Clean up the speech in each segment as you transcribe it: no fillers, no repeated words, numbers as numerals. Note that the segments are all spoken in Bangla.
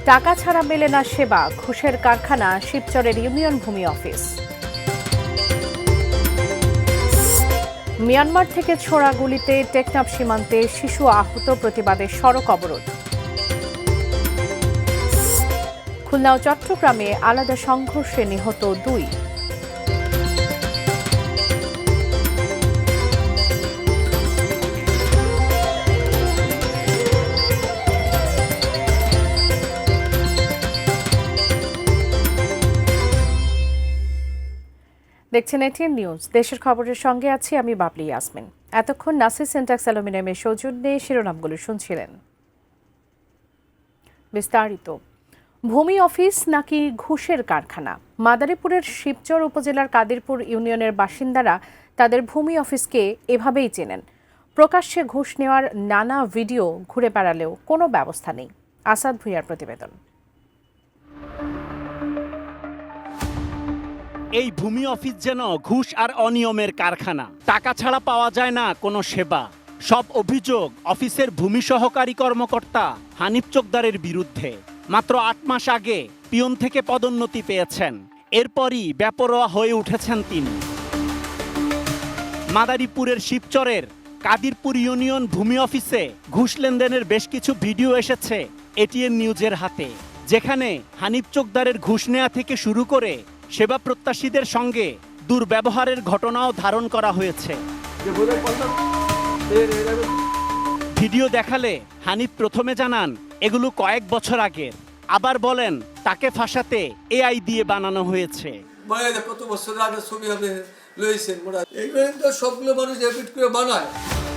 টাকা ছাড়া মেলে না সেবা, ঘুষের কারখানা শিবচরের ইউনিয়ন ভূমি অফিস। মিয়ানমার থেকে ছোড়া গুলিতে টেকনাফ সীমান্তে শিশু আহত, প্রতিবাদে সড়ক অবরোধ। খুলনা ও চট্টগ্রামে আলাদা সংঘর্ষে নিহত 2। দেখছেন এটিএন নিউজ। দেশের খবরের সঙ্গে আছি আমি বাবলি ইয়াসমিন। এতক্ষণ নাসির সিনট্যাক্স অ্যালুমিনিয়ামের সৌজন্যে শিরোনামগুলো শুনছিলেন। বিস্তারিত। ভূমি অফিস নাকি ঘুষের কারখানা? মাদারীপুরের শিবচর উপজেলার কাদিরপুর ইউনিয়নের বাসিন্দারা তাদের ভূমি অফিসকে এভাবেই চেনেন। প্রকাশ্যে ঘুষ নেওয়ার নানা ভিডিও ঘুরে বেড়ালেও কোনো ব্যবস্থা নেই। আসাদ ভুঁইয়ার প্রতিবেদন। এই ভূমি অফিস যেন ঘুষ আর অনিয়মের কারখানা। টাকা ছাড়া পাওয়া যায় না কোনো সেবা। সব অভিযোগ অফিসের ভূমি সহকারী কর্মকর্তা হানিফ চোকদারের বিরুদ্ধে। মাত্র 8 মাস আগে পিয়ন থেকে পদোন্নতি পেয়েছেন, এরপরই বেপরোয়া হয়ে উঠেছেন তিনি। মাদারীপুরের শিবচরের কাদিরপুর ইউনিয়ন ভূমি অফিসে ঘুষ লেনদেনের বেশ কিছু ভিডিও এসেছে এটিএন নিউজের হাতে, যেখানে হানিফ চোকদারের ঘুষ নেওয়া থেকে শুরু করে সেবা প্রত্যাশীদের সঙ্গে দুর্ব্যবহারের ঘটনাও ধারণ করা হয়েছে। ভিডিও দেখালে হানিফ প্রথমে জানান এগুলো কয়েক বছর আগের, আবার বলেন তাকে ফাঁসাতে এআই দিয়ে বানানো হয়েছে। কত বছর আগে ছবি হবে সবগুলো মানুষ এডিট করে বানায়।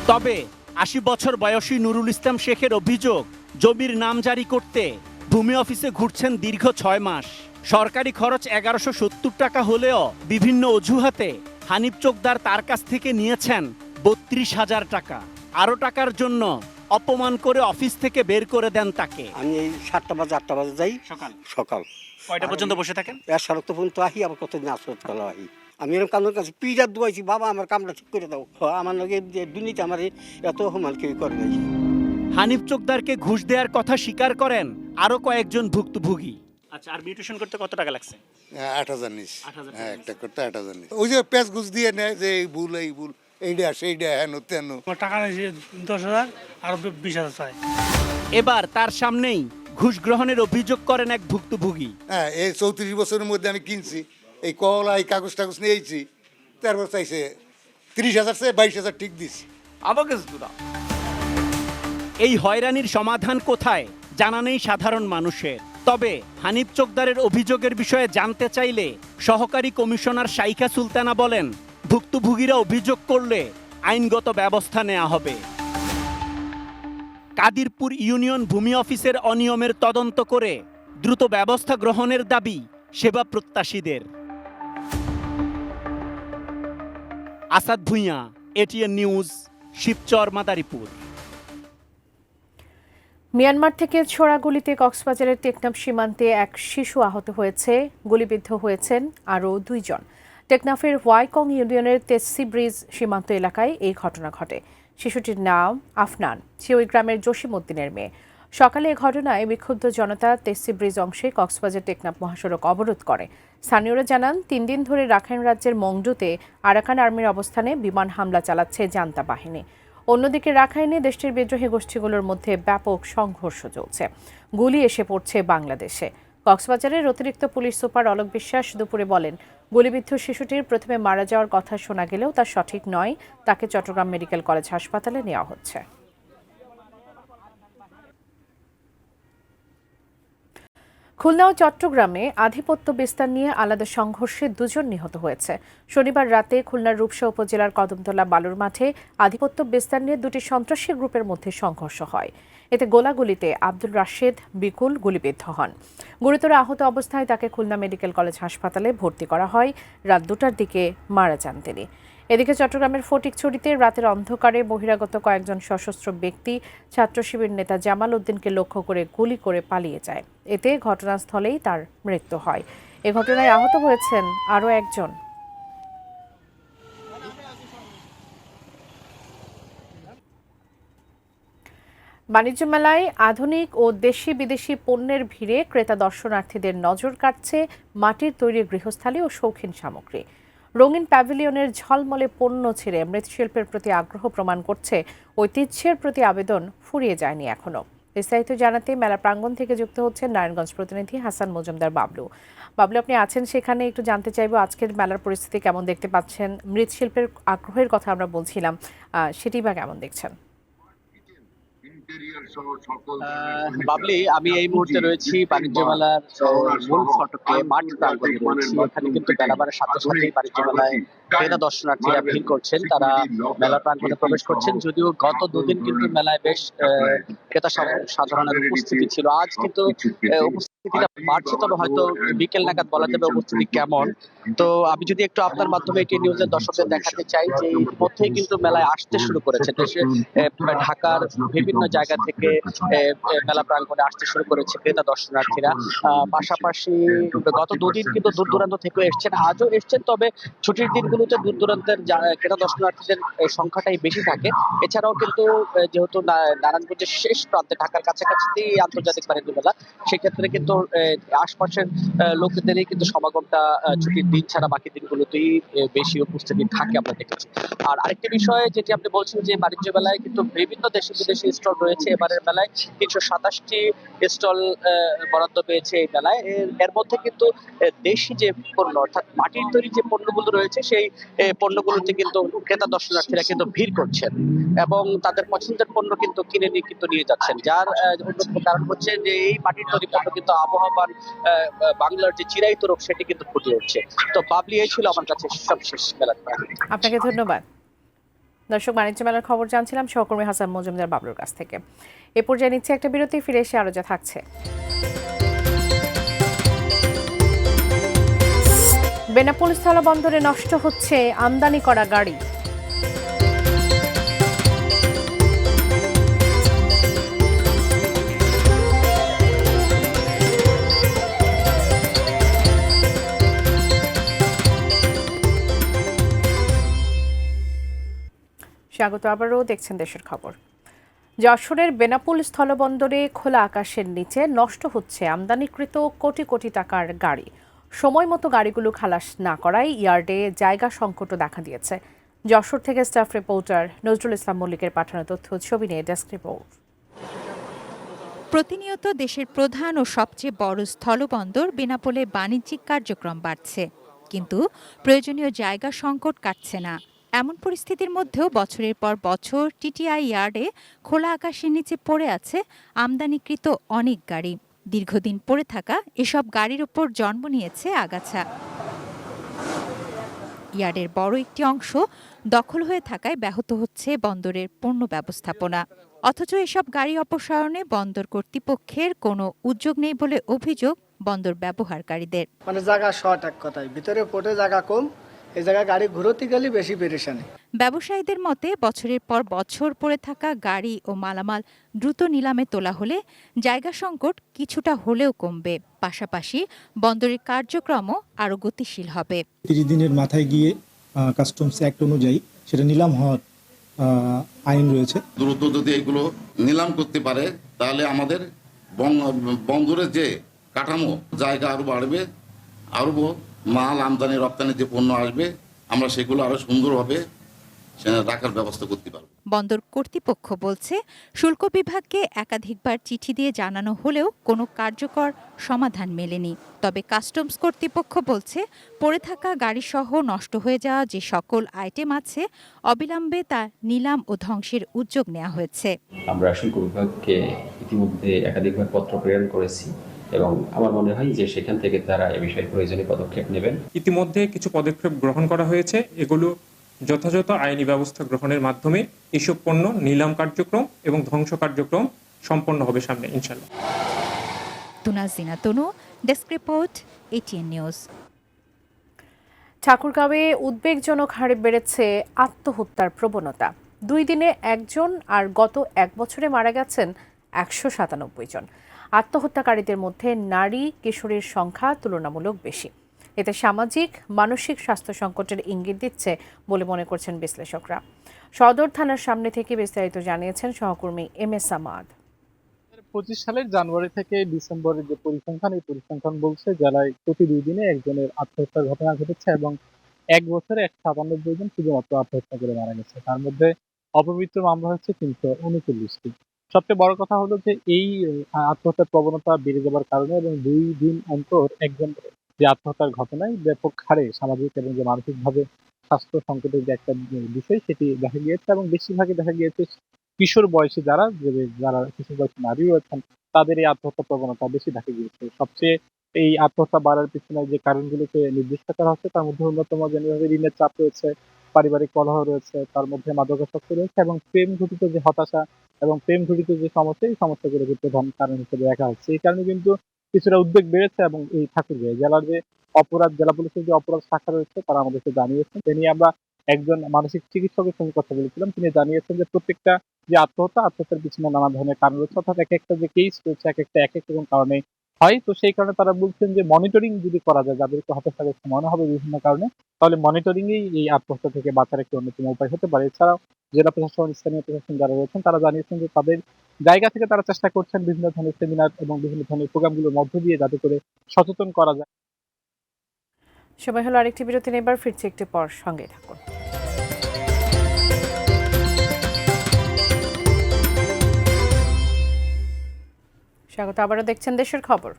তবে 80 বছর বয়সী নুরুল ইসলাম শেখের অভিযোগ, জমির নাম জারি করতে ভূমি অফিসে ঘুরছেন দীর্ঘ 6 মাস। সরকারি খরচ 1170 টাকা হলেও বিভিন্ন অজুহাতে হানিফ চোকদার তার কাছ থেকে নিয়েছেন 32,000 টাকা। আরও টাকার জন্য অপমান করে অফিস থেকে বের করে দেন তাকে। আমি এই 7টা বাজে 8টা বাজে যাই সকাল। কয়টা পর্যন্ত বসে থাকেন? সড়ক তো পর্যন্ত আহি, আবার কতদিন আসরত করা আহি। আমি এরকম কামড়ের কাছে পিজার দুয়াইছি, বাবা আমার কামটা ঠিক করে দাও। আমার লগে দুর্নীতি আমার এত অপমান কেউ করে নাই। হানিফ চোকদারকে ঘুষ দেওয়ার কথা স্বীকার করেন আরো কয়েকজন ভুক্তভোগী। আচ্ছা, আর মিউটেশন করতে কত টাকা লাগছে? 8,000 নিস। হ্যাঁ, একটা করতে 8,000 নিস। ওই যে পেঁচ ঘুষ দিয়ে নেয় যে এই ভুল এইটা সেইটা হেন তেন। টাকা নিয়েছি 10,000 আর 20,000 চাই। এবার তার সামনেই ঘুষ গ্রহণের অভিযোগ করেন এক ভুক্তভোগী। হ্যাঁ, এই 34 বছরের মধ্যে আমি কিনছি এই কলা, এই কাগজ টাগজ নিয়েছি, তারপর চাইছে 30,000 চেয়ে 22,000 ঠিক দিছি। আমাকে এই হয়রানির সমাধান কোথায় জানা নেই সাধারণ মানুষের। তবে হানিফ চোকদারের অভিযোগের বিষয়ে জানতে চাইলে সহকারী কমিশনার শাইখা সুলতানা বলেন, ভুক্তভোগীরা অভিযোগ করলে আইনগত ব্যবস্থা নেওয়া হবে। কাদিরপুর ইউনিয়ন ভূমি অফিসের অনিয়মের তদন্ত করে দ্রুত ব্যবস্থা গ্রহণের দাবি সেবা প্রত্যাশীদের। Asad Bhuiyan, ATN News, Shibchar, Madaripur. Myanmar থেকে ছোড়া গুলিতে কক্সবাজারের টেকনাফ সীমান্তে এক শিশু আহত হয়েছে, গুলিবিদ্ধ হয়েছেন আরও 2 জন। টেকনাফের ওয়াইকং ইউনিয়নের তেসি ব্রিজ সীমান্ত এলাকায় এই ঘটনা ঘটে। শিশুটির নাম আফনান, সে ওই গ্রামের জসিম উদ্দিনের মেয়ে। সকালে এ ঘটনায় বিক্ষুব্ধ জনতা তেসি ব্রিজ অংশে কক্সবাজার টেকনাফ মহাসড়ক অবরোধ করে। স্থানীয়রা জানান, 3 দিন ধরে রাখাইন রাজ্যের মংডুতে আরাকান আর্মির অবস্থানে বিমান হামলা চালাচ্ছে জান্তা বাহিনী। অন্যদিকে রাখাইনে দেশটির বিদ্রোহী গোষ্ঠীগুলোর মধ্যে ব্যাপক সংঘর্ষ চলছে। গুলি এসে পড়ছে বাংলাদেশে। কক্সবাজারের অতিরিক্ত পুলিশ সুপার অলোক বিশ্বাস দুপুরে বলেন, গুলিবিদ্ধ শিশুটির প্রথমে মারা যাওয়ার কথা শোনা গেলেও তা সঠিক নয়। তাকে চট্টগ্রাম মেডিকেল কলেজ হাসপাতালে নেওয়া হচ্ছে। খুলনা ও চট্টগ্রামে আধিপত্য বিস্তার নিয়ে আলাদা সংঘর্ষে 2 জন নিহত হয়েছে। শনিবার রাতে খুলনার রূপসা উপজেলার কদমতলা বালুর মাঠে আধিপত্য বিস্তার নিয়ে 2টি সন্ত্রাসী গ্রুপের মধ্যে সংঘর্ষ হয়। এতে গোলাগুলিতে আব্দুল রাশেদ বিকুল গুলিবিদ্ধ হন। গুরুতর আহত অবস্থায় তাকে খুলনা মেডিকেল কলেজ হাসপাতালে ভর্তি করা হয়। রাত 2টার দিকে মারা যান তিনি। এদিকে চট্টগ্রামের ফটিকছড়িতে রাতের অন্ধকারে বহিরাগত কয়েকজন সশস্ত্র ব্যক্তি ছাত্র শিবির নেতা জামাল উদ্দিনকে লক্ষ্য করে গুলি করে পালিয়ে যায়। এতে ঘটনাস্থলেই তার মৃত্যু হয়। এ ঘটনায় আহত হয়েছেন আরও 1 জন। বাণিজ্য মেলায় আধুনিক ও দেশি বিদেশি পণ্যের ভিড়ে ক্রেতা দর্শনার্থীদের নজর কাটছে মাটির তৈরি গৃহস্থালী ও শৌখিন সামগ্রী। রঙিন প্যাভিলিয়নের ঝলমলে পণ্য ছেড়ে মৃৎশিল্পের প্রতি আগ্রহ প্রমাণ করছে ঐতিহ্যের প্রতি আবেদন ফুরিয়ে যায়নি এখনো। বিস্তারিত জানাতে মেলা প্রাঙ্গণ থেকে যুক্ত হচ্ছেন নারায়ণগঞ্জ প্রতিনিধি হাসান মজুমদার বাবলু। বাবলু, আপনি আছেন সেখানে, একটু জানতে চাইবো আজকের মেলার পরিস্থিতি কেমন দেখতে পাচ্ছেন? মৃৎশিল্পের আগ্রহের কথা আমরা বলছিলাম, সেটি বা কেমন দেখছেন? বাবলি, আমি এই মুহূর্তে রয়েছি বাণিজ্য মেলার মূল ফটকে মাঠ প্রাঙ্গণে রয়েছি। এখানে কিন্তু মেলা বাড়ার সাথে সাথেই বাণিজ্য মেলায় ক্রেতা দর্শনার্থীরা ভিড় করছেন, তারা মেলা প্রাঙ্গণে প্রবেশ করছেন। যদিও গত দুদিন কিন্তু মেলায় বেশ ক্রেতা সাধারণের উপস্থিতি ছিল, আজ কিন্তু উপস্থিতিটা বাড়ছে, তবে হয়তো বিকেল নাগাদ বলা যাবে উপস্থিতি কেমন। তো আমি যদি একটু আপনার মাধ্যমে এটি নিউজের দর্শকদের দেখাতে চাই যে ইতিমধ্যেই কিন্তু মেলায় আসতে শুরু করেছে দেশের ঢাকার বিভিন্ন জায়গা থেকে মেলা প্রাঙ্গণে আসতে শুরু করেছে ক্রেতা দর্শনার্থীরা। পাশাপাশি গত দুদিন কিন্তু দূর দূরান্ত থেকে এসছেন, আজও এসছেন, তবে ছুটির দিনগুলোতে দূর দূরান্তের ক্রেতা দর্শনার্থীদের সংখ্যাটাই বেশি থাকে। এছাড়াও কিন্তু যেহেতু নারায়ণগঞ্জের শেষ প্রান্তে ঢাকার কাছাকাছিতেই আন্তর্জাতিক বাণিজ্য মেলা, সেক্ষেত্রে কিন্তু আশপাশের লোকদেরই কিন্তু সমাগমটা ছুটির দিন ছাড়া বাকি দিনগুলোতেই বেশি উপস্থিতি থাকে আমরা দেখেছি। আর আরেকটি বিষয় যেটি আপনি বলছেন যে বাণিজ্য মেলায় কিন্তু বিভিন্ন দেশি বিদেশি স্টল রয়েছে। এবারের মেলায় ৩২৭টি স্টল বরাদ্দ পেয়েছে এই মেলায়। এর মধ্যে কিন্তু দেশি যে পণ্য অর্থাৎ মাটির তৈরি যে পণ্যগুলো রয়েছে সেই পণ্যগুলোতে কিন্তু ক্রেতা দর্শনার্থীরা কিন্তু ভিড় করছেন এবং তাদের পছন্দের পণ্য কিন্তু কিনে নিয়ে কিন্তু নিয়ে যাচ্ছেন। যার অন্যতম কারণ হচ্ছে যে এই মাটির তৈরি পণ্য কিন্তু আবহাওয়াবান বাংলার যে চিরায়ত রোগ সেটি কিন্তু ফুটে উঠছে। তো বাবলি, এই ছিল আমার কাছে সবশেষ মেলার। আপনাকে ধন্যবাদ। দর্শক, বাণিজ্য মেলার খবর জানছিলাম সহকর্মী হাসান মজুমদার বাবলুর কাছ থেকে। এ পর্যায়ে নিচ্ছে একটা বিরতি, ফিরে এসে আরো যা থাকছে। বেনাপোল স্থলবন্দরে নষ্ট হচ্ছে আমদানি করা গাড়ি। স্বাগত, আবারও দেখছেন দেশের খবর। যশোরের বেনাপোল স্থলবন্দরে খোলা আকাশের নিচে নষ্ট হচ্ছে আমদানিকৃত কোটি কোটি টাকার গাড়ি। সময় মতো গাড়িগুলো খালাস না করায় ইয়ার্ডে জায়গা সংকটও দেখা দিয়েছে। যশোর থেকে স্টাফ রিপোর্টার নজরুল ইসলাম মল্লিকের পাঠানো তথ্য ছবি নিয়ে ডেস্ক রিপোর্ট। প্রতিনিয়ত দেশের প্রধান ও সবচেয়ে বড় স্থলবন্দর বেনাপোলে বাণিজ্যিক কার্যক্রম বাড়ছে, কিন্তু প্রয়োজনীয় জায়গা সংকট কাটছে না। এমন পরিস্থিতির মধ্যেও বছরের পর বছর টিটিআই ইয়ার্ডে খোলা আকাশের নিচে পড়ে আছে আমদানিকৃত অনেক গাড়ি। দীর্ঘদিন পড়ে থাকা এসব গাড়ির ওপর জন্ম নিয়েছে আগাছা। ইয়ার্ডের বড় একটি অংশ দখল হয়ে থাকায় ব্যাহত হচ্ছে বন্দরের পণ্য ব্যবস্থাপনা। অথচ এসব গাড়ি অপসারণে বন্দর কর্তৃপক্ষের কোনো উদ্যোগ নেই বলে অভিযোগ বন্দর ব্যবহারকারীদের। মানে জায়গা শর্ট, এক কথায় ভিতরে পড়ে জায়গা কম, এই জায়গায় গাড়ি ঘুরতে গেলে বেশি পেরেশানি। ব্যবসায়ীদের মতে বছরের পর বছর পড়ে থাকা গাড়ি ও মালামাল দ্রুত নিলামে তোলা হলে জায়গা সংকট কিছুটা হলেও কমবে, পাশাপাশি বন্দরের কার্যক্রমও আরও গতিশীল হবে। 30 দিনের মাথায় গিয়ে কাস্টমস অ্যাক্ট অনুযায়ী সেটা নিলাম হওয়ার আইন রয়েছে। দ্রুত যদি এগুলো নিলাম করতে পারে তাহলে আমাদের বন্দরের যে কাঠামো জায়গা আরও বাড়বে, আরও মাল আমদানি রপ্তানি যে পণ্য আসবে আমরা সেগুলো আরো সুন্দরভাবে রাখার ব্যবস্থা করতে পারব। বন্দর কর্তৃপক্ষ বলছে শুল্ক বিভাগকে একাধিকবার চিঠি দিয়ে জানানো হলেও কোনো কার্যকর সমাধান মেলেনি। তবে কাস্টমস কর্তৃপক্ষ বলছে পড়ে থাকা গাড়িসহ নষ্ট হয়ে যাওয়া যে সকল আইটেম আছে অবিলম্বে তা নিলাম ও ধ্বংসের উদ্যোগ নেওয়া হয়েছে। আমরা শুল্ক বিভাগকে ইতিমধ্যে একাধিকবার পত্র প্রেরণ করেছি এবং আমার মনে হয় যে সেখান থেকে তারা এ বিষয়ে প্রয়োজনীয় পদক্ষেপ নেবেন। ইতিমধ্যে কিছু পদক্ষেপ গ্রহণ করা হয়েছে, এগুলো যথাযথ আইনি ব্যবস্থা গ্রহণের মাধ্যমে এসব পণ্য নিলাম কার্যক্রম এবং ধ্বংস কার্যক্রম সম্পন্ন হবে সামনে ইনশাআল্লাহ। তুনাজিনা তনু, ডেস্ক রিপোর্ট, এটিএন নিউজ। ঠাকুরগাঁওয়ে উদ্বেগজনক হারে বেড়েছে আত্মহত্যার প্রবণতা। 2 দিনে একজন, আর গত 1 বছরে মারা গেছেন 197 জন। আত্মহত্যাকারীদের মধ্যে নারী কিশোরীর সংখ্যা তুলনামূলক বেশি। এতে সামাজিক মানসিক স্বাস্থ্য সংকটের ইঙ্গিত দিচ্ছে বলে মনে করছেন বিশ্লেষকরা। সদর থানার সামনে থেকে বিস্তারিত জানিয়েছেন সহকর্মী MS সামাদ। 2025 সালের জানুয়ারি থেকে ডিসেম্বরের যে পরিসংখ্যান, এই পরিসংখ্যান বলছে জেলায় প্রতি 2 দিনে একজনের আত্মহত্যার ঘটনা ঘটেছে এবং 1 বছরে 197 জন শুধুমাত্র আত্মহত্যা করে মারা গেছে। তার মধ্যে অপমৃত্যু মামলা হচ্ছে 339টি। সবচেয়ে বড় কথা হলো যে এই আত্মহত্যার প্রবণতা বেড়ে যাবার কারণে এবং 2 দিন অন্তর একজন যে আত্মহত্যার ঘটনায় ব্যাপক হারে সামাজিক এবং যে মানসিকভাবে স্বাস্থ্য সংকটের যে একটা বিষয় সেটি দেখা গিয়েছে এবং বেশিরভাগই দেখা গিয়েছে কিশোর বয়সী যারা কিশোর বয়সী নারী রয়েছেন তাদের এই আত্মহত্যা প্রবণতা বেশি দেখা গিয়েছে। সবচেয়ে এই আত্মহত্যা বাড়ার পিছনে যে কারণগুলোকে নির্দিষ্ট করা হচ্ছে তার মধ্যে অন্যতম যেভাবে ঋণের চাপ রয়েছে, পারিবারিক কলহ রয়েছে, তার মধ্যে মাদকাসক্তি রয়েছে এবং প্রেম ঘটিত যে হতাশা এবং প্রেম ঘটিত যে সমস্যা, এই সমস্যাগুলোকে প্রধান কারণ হিসেবে দেখা হচ্ছে। এই কারণে কিন্তু কিছুটা উদ্বেগ বেড়েছে এবং এই ঠাকুরগাঁও জেলার যে জেলা পুলিশের যে অপরাধ শাখা রয়েছে তারা আমাদেরকে জানিয়েছেন। এ নিয়ে আমরা একজন মানসিক চিকিৎসকের সঙ্গে কথা বলেছিলাম। তিনি জানিয়েছেন যে প্রত্যেকটা যে আত্মহত্যার পিছনে নানা ধরনের কারণ রয়েছে, অর্থাৎ একটা যে কেস রয়েছে এক এক রকম কারণে হয়। তো সেই কারণে তারা বলছেন যে মনিটরিং যদি করা যায়, যাদেরকে হতাশাগ্রস্ত মনে হবে বিভিন্ন কারণে, তাহলে মনিটরিংই এই আত্মহত্যা থেকে বাঁচার একটি অন্যতম উপায় হতে পারে। এছাড়াও জেলা প্রশাসন, স্থানীয় প্রশাসন যারা রয়েছেন তারা জানিয়েছেন যে তাদের জায়গা থেকে তারা চেষ্টা করছেন বিভিন্ন ধরনের সেমিনার এবং বিভিন্ন ধরনের প্রোগ্রামগুলোর মধ্য দিয়ে যাতে করে সচেতন করা যায়। সময় হলো আরেকটি বিরতি নেবার, ফিরছে একটু পর, সঙ্গে থাকুন। স্বাগত, আবারও দেখছেন দেশের খবর।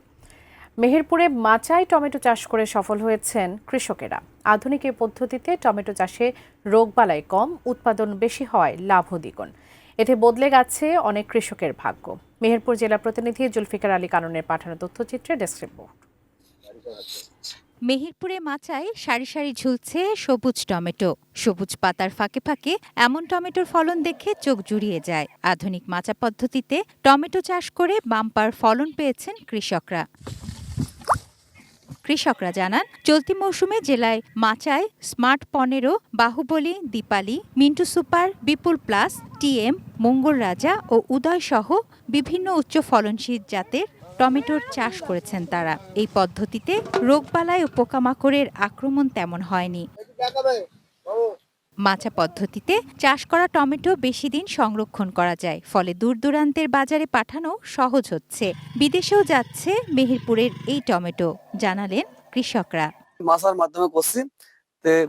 মেহেরপুরে মাচায় টমেটো চাষ করে সফল হয়েছেন কৃষকেরা। আধুনিক এই পদ্ধতিতে টমেটো চাষে রোগবালাই কম, উৎপাদন বেশি হওয়ায় লাভও দ্বিগুণ। এতে বদলে গেছে অনেক কৃষকের ভাগ্য। মেহেরপুর জেলা প্রতিনিধি জুলফিকার আলী কাননের পাঠানো তথ্যচিত্রে ডেস্ক রিপোর্ট। মেহেরপুরে মাচায় সারি সারি ঝুলছে সবুজ টমেটো। সবুজ পাতার ফাঁকে ফাঁকে এমন টমেটোর ফলন দেখে চোখ জুড়িয়ে যায়। আধুনিক মাচা পদ্ধতিতে টমেটো চাষ করে বাম্পার ফলন পেয়েছেন কৃষকরা জানান, চলতি মৌসুমে জেলায় মাচায় স্মার্ট 15, বাহুবলী, দীপালি, মিন্টু সুপার, বিপুল প্লাস, TM, মঙ্গল রাজা ও উদয় সহ বিভিন্ন উচ্চ ফলনশীল জাতের টমেটোর চাষ করেছেন তারা। এই পদ্ধতিতে রোগবালাই ও পোকামাকড়ের আক্রমণ তেমন হয়নি। মাচা পদ্ধতিতে চাষ করা টমেটো বেশি দিন সংরক্ষণ করা যায়, ফলে দূর দূরান্তের বাজারে পাঠানো সহজ হচ্ছে। বিদেশেও যাচ্ছে মেহেরপুরের এই টমেটো, জানালেন কৃষকরা। মাচার মাধ্যমে করছি,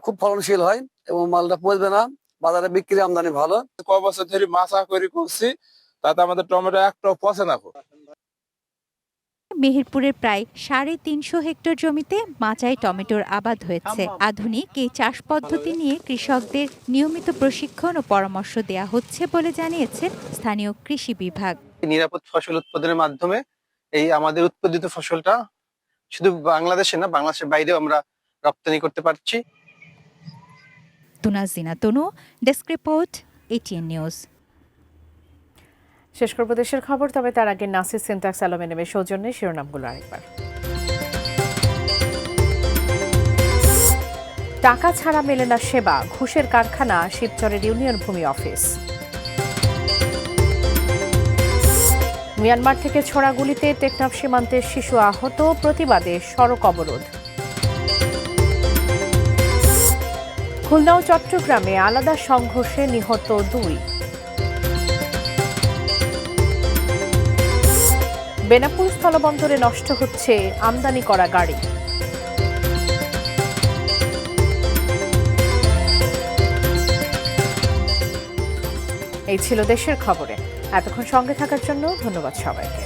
খুব ফলনশীল হয় এবং মালটা পচবে না, বাজারে বিক্রি আমদানি ভালো। কয় বছর ধরে মাচা করে করছি, তাতে আমাদের টমেটো একটাও পচে না। মেহেরপুরের প্রায় 350 হেক্টর জমিতে মাচায় টমেটোর আবাদ হয়েছে। আধুনিক এই চাষ পদ্ধতি নিয়ে কৃষকদের নিয়মিত প্রশিক্ষণ ও পরামর্শ দেয়া হচ্ছে বলে জানিয়েছেন স্থানীয় কৃষি বিভাগ। নিরাপদ ফসল উৎপাদনের মাধ্যমে এই আমাদের উৎপাদিত ফসলটা শুধু বাংলাদেশে না, বাংলাদেশের বাইরেও আমরা রপ্তানি করতে পারছি। তুনাজিনা তনু, ডেস্ক রিপোর্ট, ATN নিউজ। শেষ করব দেশের খবর, তবে তার আগে নাসির সিনট্যাক্স অ্যালুমিনিয়ামের সৌজন্যে শিরোনামগুলো আরেকবার। টাকা ছাড়া মেলে না সেবা, ঘুষের কারখানা শিবচরের ইউনিয়ন ভূমি অফিস। মিয়ানমার থেকে ছোড়া গুলিতে টেকনাফ সীমান্তের শিশু আহত, প্রতিবাদে সড়ক অবরোধ। খুলনা ও চট্টগ্রামে আলাদা সংঘর্ষে নিহত 2। বেনাপোল স্থলবন্দরে নষ্ট হচ্ছে আমদানি করা গাড়ি। এই ছিল দেশের খবরে। এতক্ষণ সঙ্গে থাকার জন্য ধন্যবাদ সবাইকে।